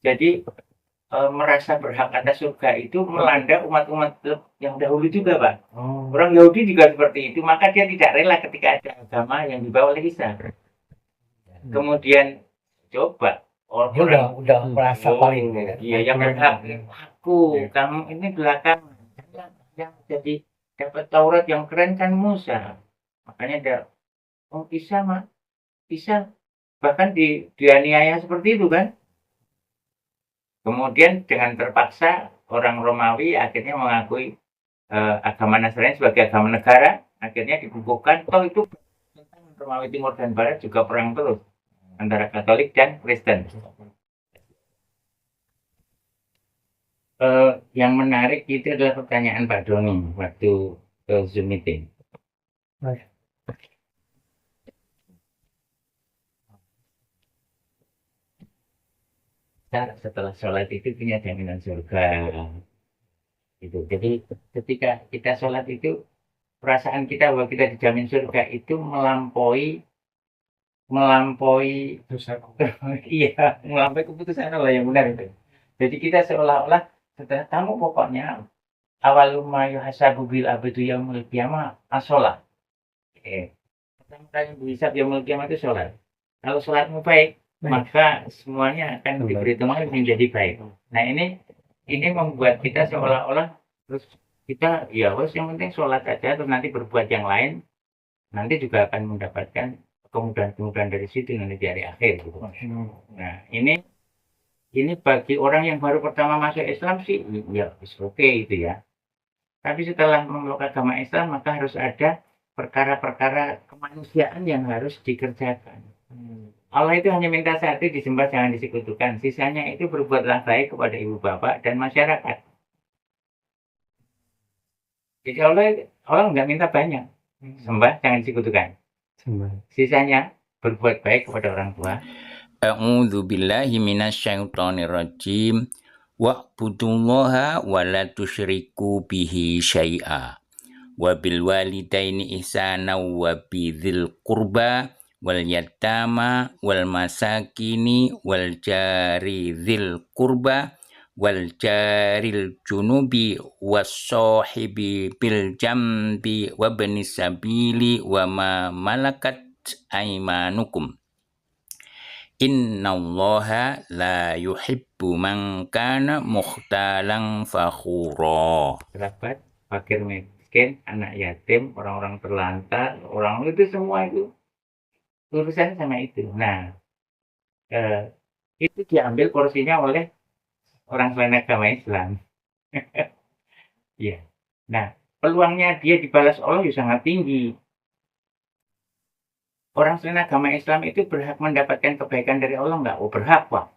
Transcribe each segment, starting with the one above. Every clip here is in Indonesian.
Jadi merasa berhak atas surga itu melanda umat-umat yang dahulu juga, Pak. Orang Yahudi juga seperti itu, maka dia tidak rela ketika ada agama yang dibawa oleh Isa. Kemudian coba Dia orang udah merasa paling iya yang berhak aku, kamu ini belakang yang jadi dapat Taurat yang keren kan Musa. Makanya ada Isa mah Isa bahkan dianiaya seperti itu kan. Kemudian dengan terpaksa orang Romawi akhirnya mengakui agama Nasrani sebagai agama negara, akhirnya dikukuhkan. Toh itu Romawi Timur dan Barat juga perang terus antara Katolik dan Kristen. Yang menarik itu adalah pertanyaan Pak Doni waktu Zoom meeting. Setelah sholat itu punya jaminan surga. Gitu. Jadi ketika kita sholat itu perasaan kita bahwa kita dijamin surga itu melampaui iya melampaui keputusan Allah yang benar itu. Jadi kita seolah-olah setelah kamu pokoknya awaluma yuhasabu bil abdu yaumil qiyamah as-sholat. Pertama kali bisa yaumil qiyamah itu sholat. Kalau sholatmu baik, maka semuanya akan diperhitungkan menjadi baik. Nah ini membuat kita seolah-olah terus kita ya wes yang penting sholat aja terus nanti berbuat yang lain nanti juga akan mendapatkan kemudahan-kemudahan dari situ nanti di hari akhir gitu. Nah ini bagi orang yang baru pertama masuk Islam sih ya oke itu ya. Tapi setelah memeluk agama Islam maka harus ada perkara-perkara kemanusiaan yang harus dikerjakan. Allah itu hanya minta satu disembah jangan disekutukan. Sisanya itu berbuatlah baik kepada ibu bapak dan masyarakat. Jadi Allah nggak minta banyak. Sembah jangan disekutukan. Sisanya berbuat baik kepada orang tua. A'udzu billahi minasyaitonir rajim. Wa'budullaha wa la tusyriku bihi syai'a. Wa bil walidaini ihsana wa bidzil qurba wal yatama wal masakini wal jari dzil qurba wal jaril junubi was sahibi bil jambi wa ibnis sabili wa ma malakat aymanukum. Innallaha la yuhibbu man kana mukhtalan fakhura. Kerabat, fakir miskin, anak yatim, orang-orang terlantar, orang itu semua itu urusan sama itu. Nah, itu diambil porsinya oleh orang selain agama Islam. Iya. Nah, peluangnya dia dibalas Allah juga sangat tinggi. Orang selain agama Islam itu berhak mendapatkan kebaikan dari Allah nggak? Oh, berhak, Pak.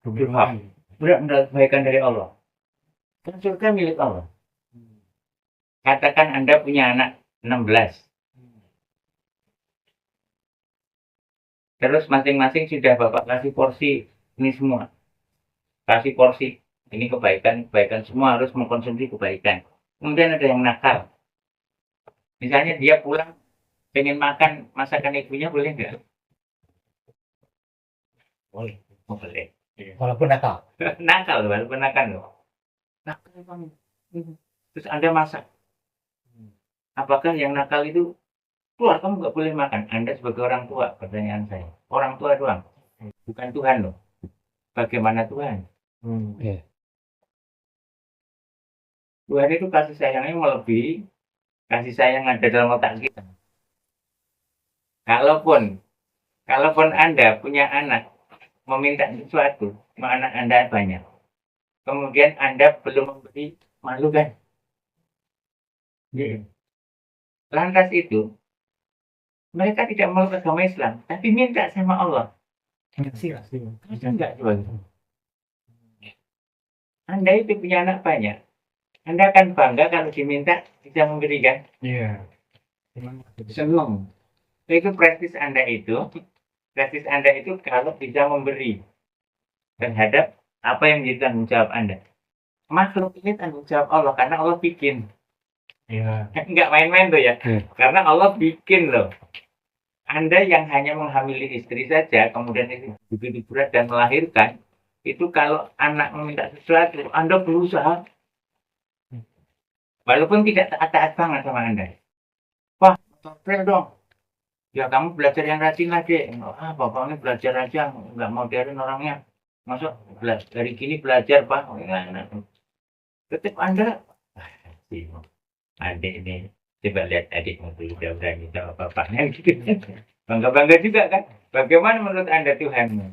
Berhak mendapat kebaikan dari Allah. Kan surga milik Allah. Katakan Anda punya anak 16. Terus masing-masing sudah Bapak kasih porsi ini semua. Kasih porsi. Ini kebaikan semua harus mengkonsumsi kebaikan. Kemudian ada yang nakal. Misalnya dia pulang pengen makan masakan ibunya boleh nggak? Boleh. Boleh. walaupun nakal. Nakal walaupun nakal loh. Nakal bang. Terus Anda masak. Apakah yang nakal itu keluar kamu nggak boleh makan? Anda sebagai orang tua, pertanyaan saya. Orang tua doang, bukan Tuhan loh. Bagaimana Tuhan? Tuhan itu kasih sayangnya melebihi kasih sayang ada dalam otak kita. Kalaupun Anda punya anak meminta sesuatu, anak Anda banyak. Kemudian Anda belum memberi, malu kan? Lantas itu mereka tidak meluk agama Islam, tapi minta sama Allah. Masa enggak coba? Anda itu punya anak banyak. Anda akan bangga kalau diminta bisa memberikan. Iya. Senang. Itu prestis Anda itu kalau bisa memberi terhadap apa yang menjadi tanggung jawab Anda. Makhluk ini tanggung jawab Allah karena Allah bikin. Iya. Enggak main-main tuh ya. Karena Allah bikin loh. Anda yang hanya menghamili istri saja, kemudian itu begitu berat dan melahirkan, itu kalau anak meminta sesuatu, Anda berusaha, walaupun tidak taat-taat banget sama Anda. Wah, trail dong. Ya kamu belajar yang rajin lah, Dek. Ah, bapak ini belajar aja, nggak modern orangnya. Masuk dari gini belajar, Pak. Nah, tetap Anda, sih, adik ini, coba lihat adikmu dulu, udah berani sama bapaknya. Gitu. Bangga-bangga juga kan? Bagaimana menurut Anda Tuhanmu?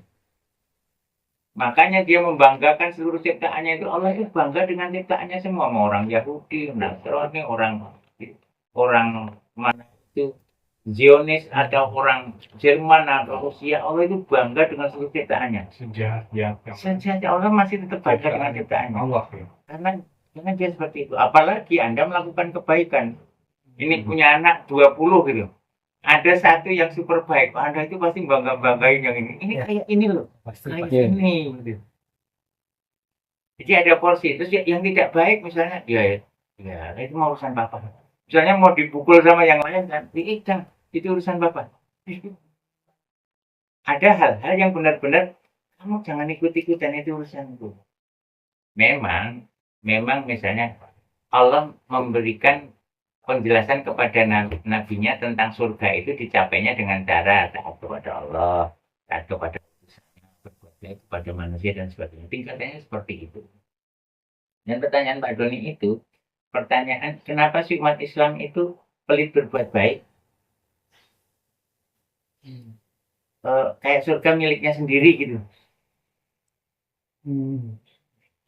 Makanya dia membanggakan seluruh ciptaannya itu. Allah itu bangga dengan ciptaannya semua. Mau orang Yahudi, Nasrani, orang mana itu, Zionis atau orang Jerman atau Rusia, Allah itu bangga dengan seluruh ciptaannya. Sejak Allah masih tetap bangga dengan ciptaannya. Allah. Karena dia seperti itu. Apalagi Anda melakukan kebaikan. Ini punya anak 20 gitu. Ada satu yang super baik. Anda itu pasti bangga-banggain yang ini. Ini kayak ini loh. Kayak ini. Gitu. Jadi ada porsi. Terus yang tidak baik misalnya, ya itu mau urusan Bapak. Misalnya mau dipukul sama yang lain kan, itu urusan Bapak. Ada hal-hal yang benar-benar kamu jangan ikut-ikutan, itu urusanku. Memang misalnya Allah memberikan penjelasan kepada nabinya tentang surga itu dicapainya dengan cara taat kepada Allah, taat kepada berbuat baik kepada manusia dan sebagainya. Tingkatannya seperti itu. Dan pertanyaan Pak Doni itu, pertanyaan kenapa sih umat Islam itu pelit berbuat baik? Kayak surga miliknya sendiri gitu.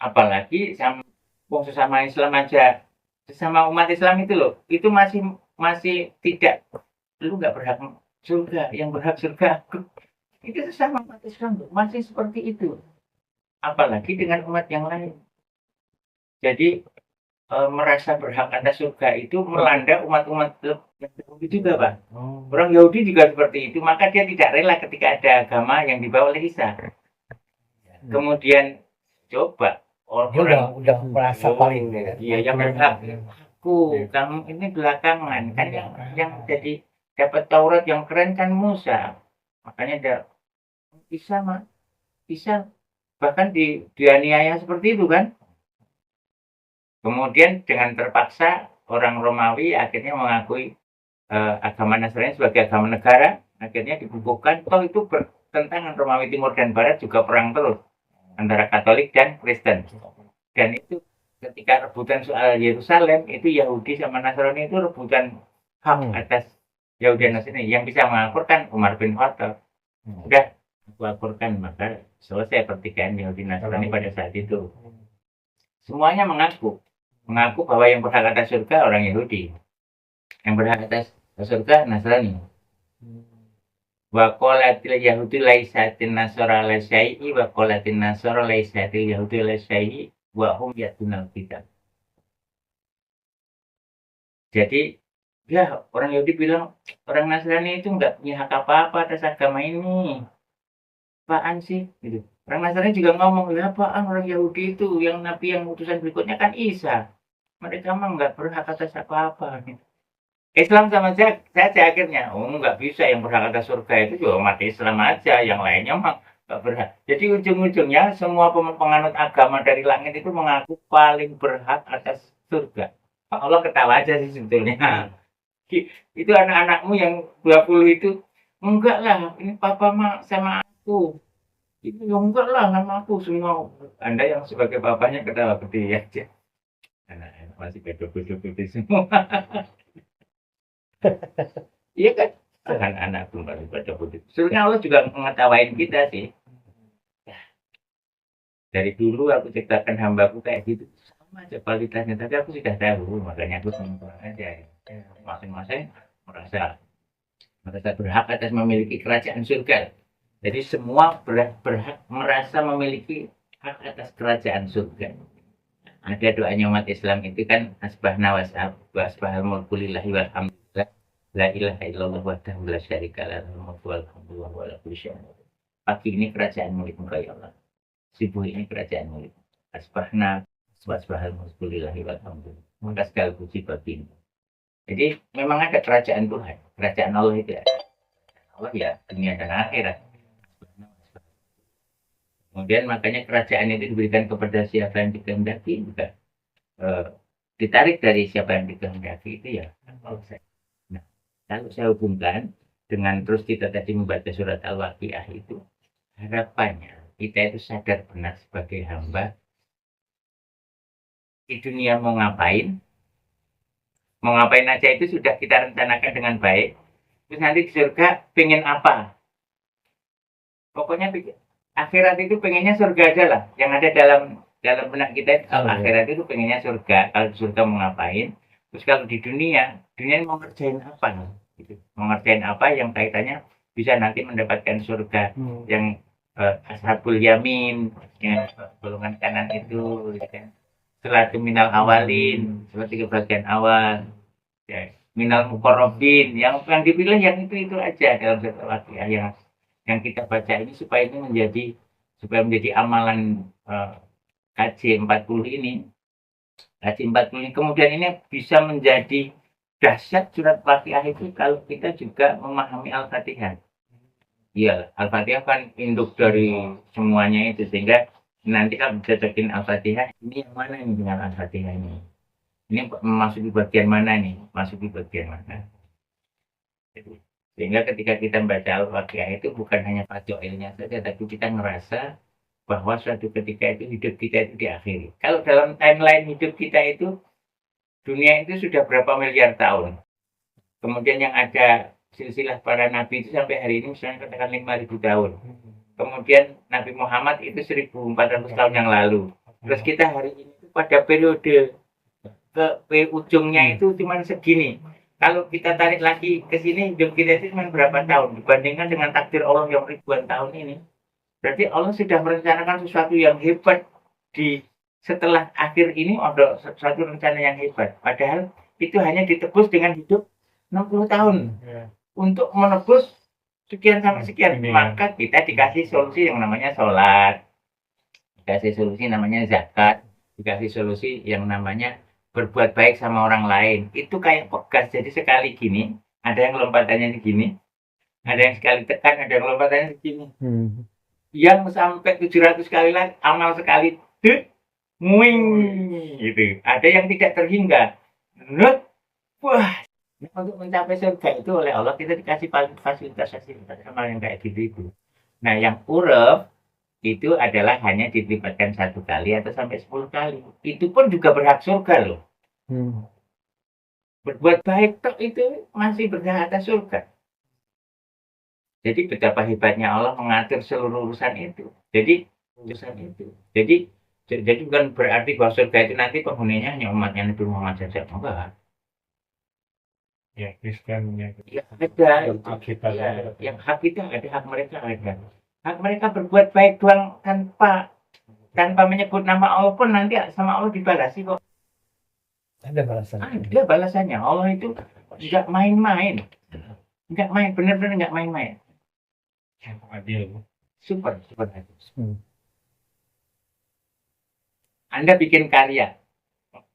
Apalagi sesama Islam aja, sesama umat Islam itu loh, itu masih tidak, lu nggak berhak surga, yang berhak surga aku. Itu sesama umat Islam loh, masih seperti itu. Apalagi dengan umat yang lain. Jadi merasa berhak atas surga itu melanda umat-umat Yahudi juga, Pak. Orang Yahudi juga seperti itu, maka dia tidak rela ketika ada agama yang dibawa oleh Isa. Kemudian coba orang udah merasa paling iya yang berhak aku, kamu ini belakangan kan yang jadi dapat Taurat yang keren kan Musa, makanya ada Isa bahkan dianiaya seperti itu kan. Kemudian dengan terpaksa orang Romawi akhirnya mengakui agama Nasrani sebagai agama negara, akhirnya dibukukan. Toh itu bertentangan, Romawi Timur dan Barat juga perang terus antara Katolik dan Kristen. Dan itu ketika rebutan soal Yerusalem, itu Yahudi sama Nasrani itu rebutan hak atas Yahudi dan Nasrani. Yang bisa mengakurkan Umar bin Khattab. Udah aku akurkan, maka selesai pertikaian Yahudi Nasrani pada saat itu. Semuanya mengaku bahwa yang berhak atas surga orang Yahudi, yang berhak atas surga Nasrani. Wa qalatil yahudi laisatin nasara la syai'i wa qalatin nasara laisatil yahudi la syai'i wa hum yatunal kitab. Jadi ya orang Yahudi bilang orang Nasrani itu nggak punya hak apa-apa atas agama ini. Apaan sih? Gitu. Orang Nasrani juga ngomong, ya apaan orang Yahudi itu yang nabi yang utusan berikutnya kan Isa. Mereka mah nggak berhak atas apa-apa. Gitu. Islam sama saja akhirnya, nggak bisa, yang berhak atas surga itu juga umat Islam aja, yang lainnya mah nggak berhak. Jadi ujung-ujungnya semua penganut agama dari langit itu mengaku paling berhak atas surga. Allah ketawa aja sih sebetulnya. Itu anak-anakmu yang 20 itu, enggak lah, ini papa mah sama aku. Itu enggak lah, sama aku semua. Anda yang sebagai papanya ketawa gede aja. Anak-anak masih bedo-bedo semua. Iya kan? Anak-anak belum pada begitu. Sebenarnya Allah juga mengetawain kita sih. Dari dulu aku ciptakan hambaku kayak gitu. Sama aja kualitasnya. Tapi aku sudah tahu. Makanya aku senang aja. Masing-masing merasa berhak atas memiliki kerajaan surga. Jadi semua berhak merasa memiliki hak atas kerajaan surga. Ada doanya umat Islam itu kan asbahna wasbahal mulku lillahi walhamdulillah. La ilaha illallah wahdahu la syarika lahu mulku wal hamdu wa huwa ala kulli syai'in qadir. Pagi ini kerajaan milik-Mu ya Allah. Subuh ini kerajaan milik. Asbahna wasbahal mulku lillahi walhamdulillah. Maka segala puji bagi. Jadi memang ada kerajaan Tuhan. Kerajaan Allah itu ada. Allah ya dunia dan akhirat. Kemudian makanya kerajaan itu diberikan kepada siapa yang dikehendaki juga ditarik dari siapa yang dikehendaki itu ya. Nah, kalau saya hubungkan dengan terus kita tadi membaca surat Al-Waqiah itu, harapannya kita itu sadar benar sebagai hamba di dunia mau ngapain aja itu sudah kita rencanakan dengan baik. Terus nanti di surga pengen apa? Pokoknya akhirat itu pengennya surga aja lah. Yang ada dalam benak kita kalau akhirat itu pengennya surga. Kalau di surga mau ngapain? Terus kalau di dunia mau ngerjain apa? Gitu. Mau ngerjain apa yang kaitannya bisa nanti mendapatkan surga yang ashabul yamin, yang golongan kanan itu, gitu kan. Selatu minal awalin, seperti kebagian awal. Ya, minal mukorobin, yang dipilih yang itu aja dalam satu Al-Waqiah yang kita baca ini supaya menjadi amalan KJ 40 ini. KJ 40 ini kemudian ini bisa menjadi dahsyat surat Al-Waqiah itu kalau kita juga memahami Al-Fatihah. Iya, Al-Fatihah kan induk dari semuanya itu, sehingga nanti kalau cocokin Al-Fatihah, ini yang mana ini dengan Al-Fatihah ini? Ini masuk di bagian mana nih? Masuk di bagian mana? Sehingga ketika kita membaca Al-Waqiah itu bukan hanya fadhailnya saja, tapi kita ngerasa bahwa suatu ketika itu hidup kita itu diakhiri. Kalau dalam timeline hidup kita itu, dunia itu sudah berapa miliar tahun. Kemudian yang ada silsilah para nabi itu sampai hari ini misalnya katakan 5.000 tahun. Kemudian Nabi Muhammad itu 1.400 tahun yang lalu. Terus kita hari ini pada periode ke ujungnya itu cuma segini. Kalau kita tarik lagi ke sini, hidup kita itu cuma berapa tahun dibandingkan dengan takdir Allah yang ribuan tahun ini. Berarti Allah sudah merencanakan sesuatu yang hebat di setelah akhir ini, ada sesuatu rencana yang hebat. Padahal itu hanya ditebus dengan hidup 60 tahun. Untuk menebus sekian sampai sekian, maka kita dikasih solusi yang namanya sholat, dikasih solusi namanya zakat, dikasih solusi yang namanya berbuat baik sama orang lain. Itu kayak pegas. Jadi sekali gini, ada yang lompatannya segini, ada yang sekali tekan, ada yang lompatannya segini. Yang sampai 700 kali lagi, amal sekali, nguing, gitu. Ada yang tidak terhingga. Wah, untuk mencapai surga itu oleh Allah kita dikasih fasilitas sama yang kayak gitu itu. Nah, yang uruf itu adalah hanya dilibatkan 1 kali atau sampai 10 kali. Itu pun juga berhak surga loh. Berbuat baik toh itu masih berhak atas surga. Jadi betapa hebatnya Allah mengatur seluruh urusan itu. Jadi bukan berarti bahwa surga itu nanti penghuninya hanya umatnya Nabi Muhammad saja. Enggak. Ya, Kristen ya. Ya, ada. Yang hak kita ada, hak mereka ada. Hak mereka berbuat baik doang tanpa menyebut nama Allah pun nanti sama Allah dibalasi kok. Ada balasannya. Ada balasannya. Allah itu nggak main-main. Nggak main, benar-benar nggak main-main. Yang adil. Super adil. Anda bikin karya,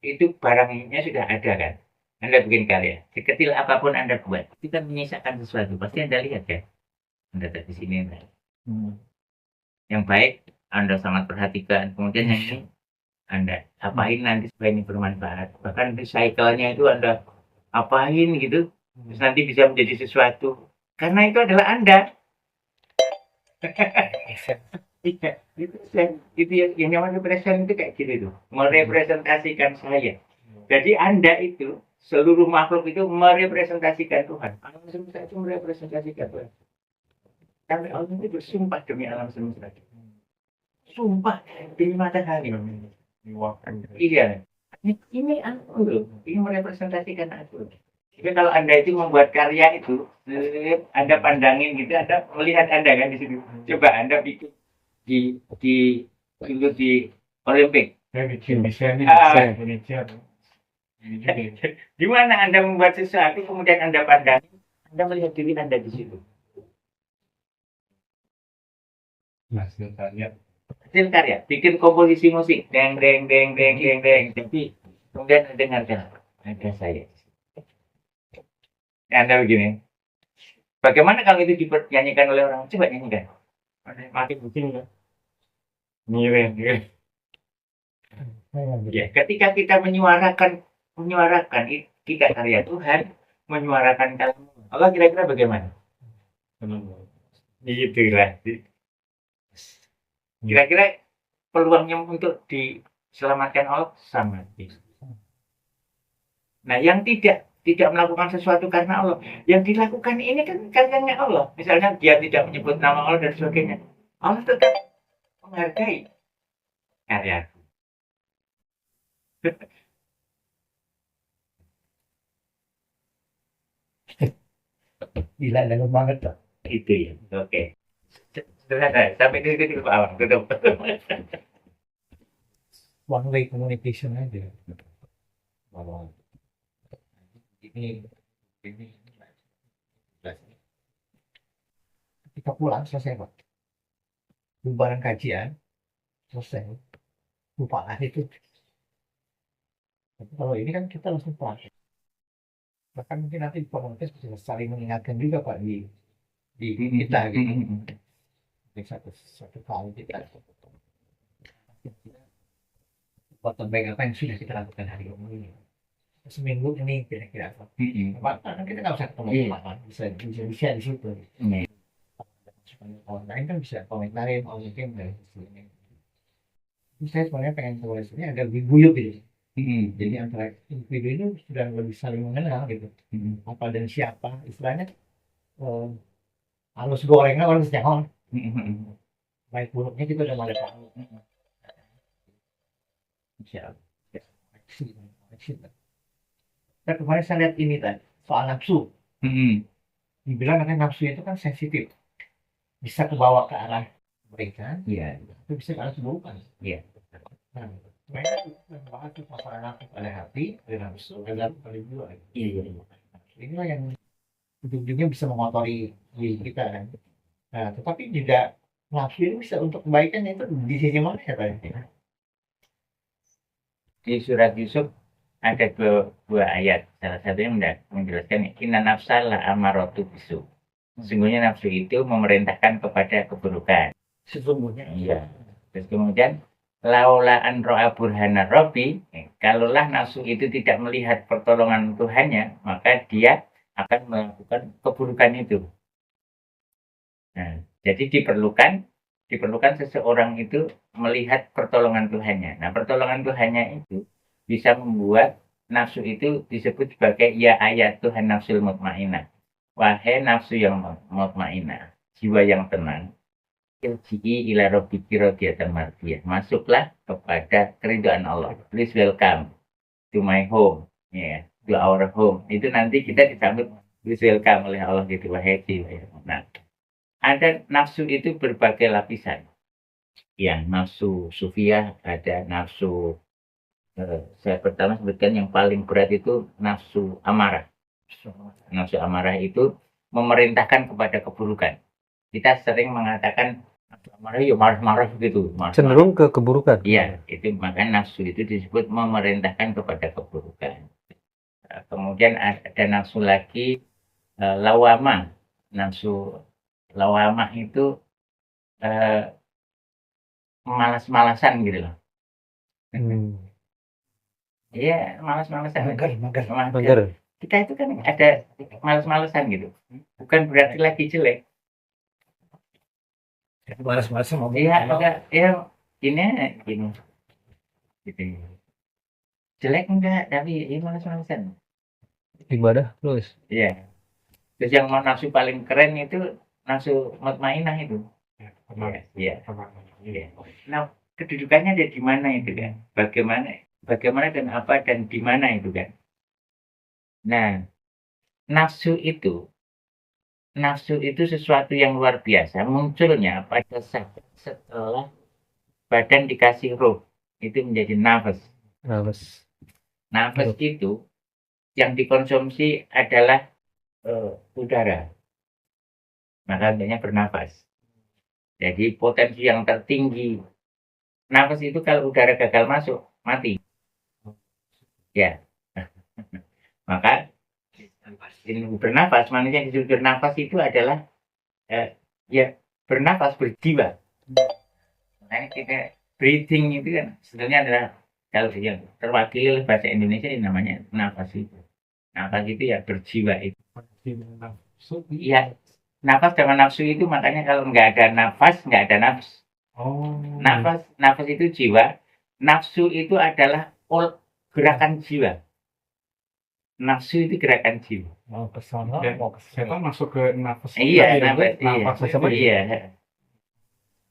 itu barangnya sudah ada kan? Anda bikin karya, sekecil apapun Anda buat, itu kan menyisakan sesuatu. Pasti Anda lihat ya. Anda di sini. Yang baik Anda sangat perhatikan. Kemudian yang ini Anda apain nanti supaya ini bermanfaat. Bahkan recycle-nya itu Anda apain gitu. Terus nanti bisa menjadi sesuatu. Karena itu adalah Anda. Itu yang namanya present itu kayak gitu tuh. Merepresentasikan saya. Jadi Anda itu, seluruh makhluk itu merepresentasikan Tuhan. Alam semesta itu merepresentasikan Tuhan. Sampai Allah itu bersumpah demi alam semesta. Sumpah demi matahari. Iya. Ini aku, ini merepresentasikan aku. Jadi kalau Anda itu membuat karya itu, Anda pandangin gitu, Anda melihat Anda kan di situ. Coba Anda bikin di Olimpik. Saya bikin desain Indonesia. Di mana Anda membuat sesuatu, kemudian Anda pandangin, Anda melihat diri Anda di situ. Hasil karya, bikin komposisi musik, deng. Tapi kemudian dengarkan, ada saya. Anda begini, Bagaimana kalau itu dinyanyikan oleh orang? Coba nyanyikan. Makin begini kan. Miring. Ya, ketika kita menyuarakan kita karya Tuhan, menyuarakan kalam Allah, kira-kira bagaimana? Itulah. Kira-kira peluangnya untuk diselamatkan Allah sangat besar. Nah, yang tidak melakukan sesuatu karena Allah, yang dilakukan ini kan karyanya Allah. Misalnya dia tidak menyebut nama Allah dan sebagainya, Allah tetap menghargai karya. Gila dalam banget tuh. Itu ya. Oke. Sederhana. Sampai di situ Pak Awang. Tutup. One way communication aja. Bahwa ini ketika pulang selesai Pak. Bubaran kajian selesai. Lupakan itu. Tapi kalau ini kan kita langsung pulang. Bahkan mungkin nanti komunitas bisa saling mengingatkan juga Pak di kita gitu. Di satu kali kita buat terbaik apa yang sudah kita lakukan hari ini. Seminggu ini kira-kira apa? Kan kita nggak usah ketemu kan, bisa di situ. Orang lain kan bisa komentarin, mungkin dari sini. Saya sebenarnya pengen tulis ini agak lebih guyup gitu. Jadi antara individu ini sudah lebih saling mengenal gitu. Apa dan siapa istilahnya halus gorengnya orang senyawa. Baik buruknya kita udah mulai tahu. Siap. Nah, kemarin saya lihat ini tadi soal nafsu. Dibilang katanya nafsu itu kan sensitif, bisa kebawa ke arah kebaikan, itu bisa ke arah keburukan. Nah, mereka membahas masalah nafsu pada hati, ada nafsu, ada jiwa. Inilah yang ujung-ujungnya bisa mengotori diri kita kan. Nah, tetapi juga nafsu ini bisa untuk kebaikan itu di sisi mana ya Pak? Di surat Yusuf ada dua ayat. Salah satunya menjelaskan inna nafsa la amaratu bisu. Sesungguhnya nafsu itu memerintahkan kepada keburukan. Sesungguhnya. Iya. Terus kemudian laula an ra'a burhana rabbi, kalaulah nafsu itu tidak melihat pertolongan Tuhannya, maka dia akan melakukan keburukan itu. Nah, jadi diperlukan seseorang itu melihat pertolongan Tuhannya. Nah, pertolongan Tuhannya itu bisa membuat nafsu itu disebut sebagai ya ayat Tuhan nafsul mutmainah. Wahai nafsu yang mutmainah, jiwa yang tenang. Ilji'i ila rabbiki radiyatan mardiyah. Masuklah kepada keridhaan Allah. Please welcome to my home. Ya, to our home. Itu nanti kita disambut please welcome oleh Allah gitu. Wahai jiwa. Nah, ada nafsu itu berbagai lapisan. Ya, nafsu sufiah, ada nafsu saya pertama sebutkan yang paling berat itu nafsu amarah. Nafsu amarah itu memerintahkan kepada keburukan. Kita sering mengatakan nafsu amarah ya marah-marah gitu. Cenderung ke keburukan. Iya, itu makanya nafsu itu disebut memerintahkan kepada keburukan. Kemudian ada nafsu lagi lawamah. Nafsu lawamah itu malas-malasan gitu loh. Iya, malas-malasan. Mager. Kita itu kan ada malas-malasan gitu. Bukan berarti lagi jelek. Malas-malasan ngomong. Iya, ada ya gini. Gitu. Jelek enggak, tapi ini malas-malasan. Ibadah terus. Iya. Terus yang nafsu paling keren itu nafsu mutmainah itu. Iya. Nah, kedudukannya ada di mana itu kan? Bagaimana dan apa dan di mana itu kan? Nah, nafsu itu sesuatu yang luar biasa munculnya pada saat setelah badan dikasih roh, itu menjadi nafas. Nafas itu yang dikonsumsi adalah udara. Maka adanya bernafas. Jadi potensi yang tertinggi nafas itu kalau udara gagal masuk mati. Ya. Maka Bernafas, manusia yang disuruh bernafas itu adalah ya bernafas, berjiwa. Nah, kita breathing itu kan sebenarnya adalah kalau yang terwakili oleh bahasa Indonesia ini namanya nafas itu. Nafas itu ya berjiwa itu. Iya, nafas dengan nafsu itu makanya kalau nggak ada nafas, nggak ada nafsu. Oh. Nafas itu jiwa, nafsu itu adalah gerakan jiwa. Nafsu itu gerakan jiwa. Mau ke sana, Dan mau ke setan sana. masuk ke nafas. Iya, Nafas nafas itu itu iya.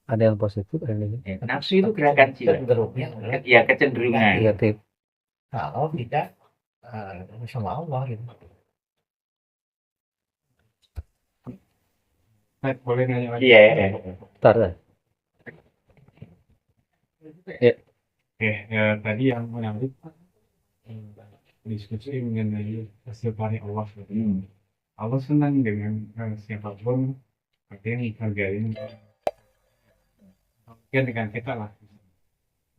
Ada yang positif, ada yang negatif. Nafsu itu gerakan jiwa. Cenderungnya adalah Ya kecenderungan. Negatif. kalau tidak sama Allah gitu. Boleh nanya lagi? Iya. Bentar, dah. Oke, ya, tadi yang menarik diskusi mengenai hasil karya Allah. Allah senang dengan siapapun yang menghargai. Mungkin dengan kita lah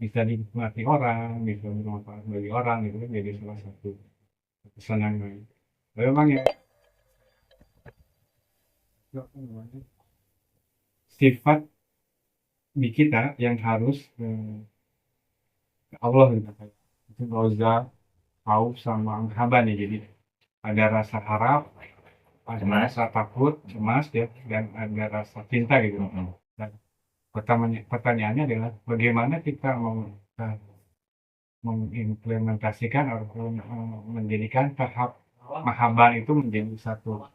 bisa dinikmati orang, bisa bermanfaat bagi orang, itu kan jadi salah satu kesenangan. Tapi memang ya sifat di kita yang harus ke Allah gitu. Itu roza, khauf sama haba nih. Jadi ada rasa harap, ada Cemas. rasa takut, cemas ya, dan ada rasa cinta gitu. Dan pertanyaannya adalah bagaimana kita mengimplementasikan atau menjadikan tahap mahabbah itu menjadi satu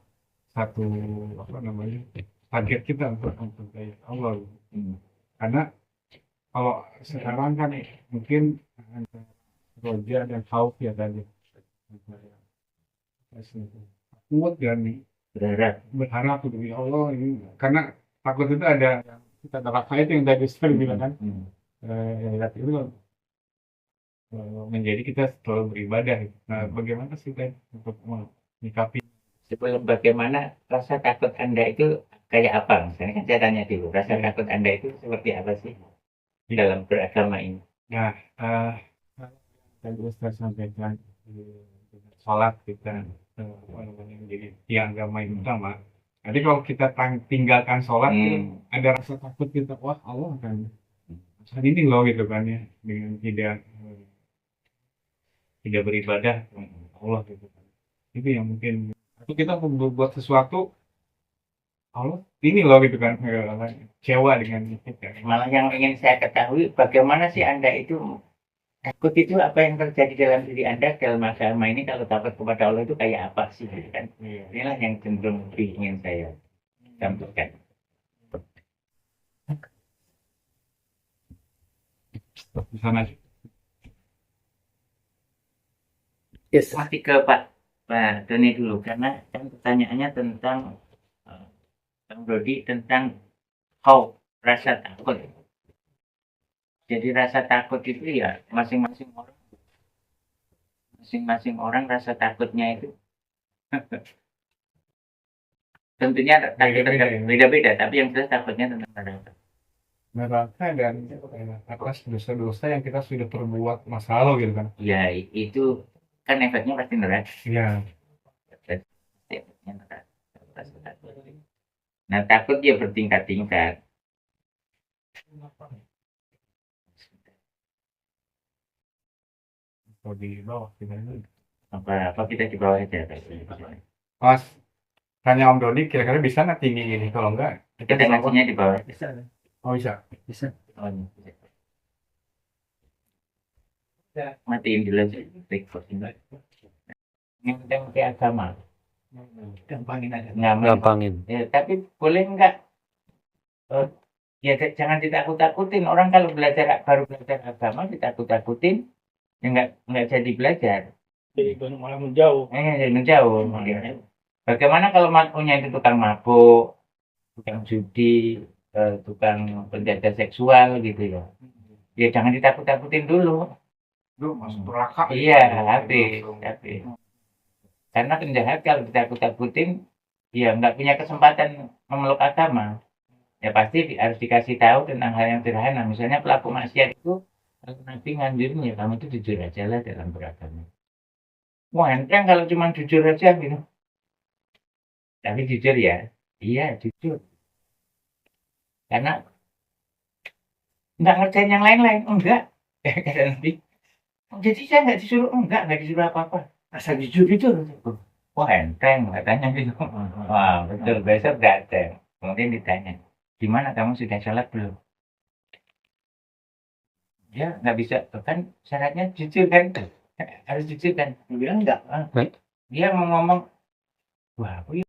apa namanya target kita untuk mencintai Allah. Karena kalau sekarang kan mungkin roja dan khauf ya tadi kuat dan berharap gitu ya Allah ini, karena takut itu ada kita neraka itu yang tadi sekali bilang kan. Itu menjadi kita selalu beribadah. Nah, bagaimana sih Teh untuk menyikapi Sebelum bagaimana rasa takut Anda itu kayak apa? Misalnya kan saya tanya dulu, rasa takut Anda itu seperti apa sih dalam beragama ini? Nah, tadi Ustaz sampaikan sholat kita menjadi tiang agama yang utama. Nanti kalau kita tinggalkan sholat, ada rasa takut kita, wah Allah akan saat ini loh gitu kan ya, dengan tidak beribadah Allah gitu kan. Itu yang mungkin atau kita berbuat sesuatu Allah ini loh gitu kan, kecewa dengan kita. Malah yang ingin saya ketahui, bagaimana sih Anda itu takut itu apa yang terjadi dalam diri Anda dalam agama ini? Kalau takut kepada Allah itu kayak apa sih gitu kan? Inilah yang cenderung lebih ingin saya sampaikan. Di sana Yes. Masih ke Pak Doni dulu, karena kan pertanyaannya tentang Bang Dodi tentang rasa takut. Jadi rasa takut itu ya masing-masing orang rasa takutnya itu tentunya beda-beda, tapi yang jelas takutnya tentang neraka dan atas dosa-dosa yang kita sudah perbuat masa lalu gitu kan. ya itu kan efeknya pasti neraka. Iya. Efeknya neraka. Nah, takut dia bertingkat-tingkat. Atau di bawah gimana? Apa kita di bawah aja. Mas, tanya Om Doni, kira-kira bisa nggak tinggi gini? Kalau enggak, Kita ngajinya di bawah. oh bisa. Oh, bisa. Matiin dulu aja. Recording. Yang ke agama. Gampangin aja. Gampangin. Ya, tapi boleh enggak? Ya jangan ditakut-takutin. Orang kalau baru belajar agama ditakut-takutin, ya enggak jadi belajar. Malah menjauh. Menjauh. Bagaimana kalau punya itu tukang mabuk, tukang judi, tukang penjajah seksual gitu ya? Ya jangan ditakut-takutin dulu. Lu masuk neraka. Iya, habis. Karena penjahat kalau ditakut-takutin, ya nggak punya kesempatan memeluk agama. Ya pasti harus dikasih tahu tentang hal yang sederhana. Misalnya pelaku maksiat itu, Nabi nganjurin ya kamu itu jujur aja lah dalam beragama. Wah enteng kalau cuma jujur aja gitu. Tapi jujur ya, iya jujur. Karena nggak ngerjain yang lain-lain, enggak. Kata Nabi. Jadi saya nggak disuruh apa-apa. Asal jujur itu. Wah enteng katanya gitu. Wah betul, besok datang. Kemudian ditanya, gimana kamu sudah sholat belum? Ya nggak bisa, kan syaratnya jujur kan. Harus jujur kan. Dia bilang enggak. Dia mau ngomong, wah aku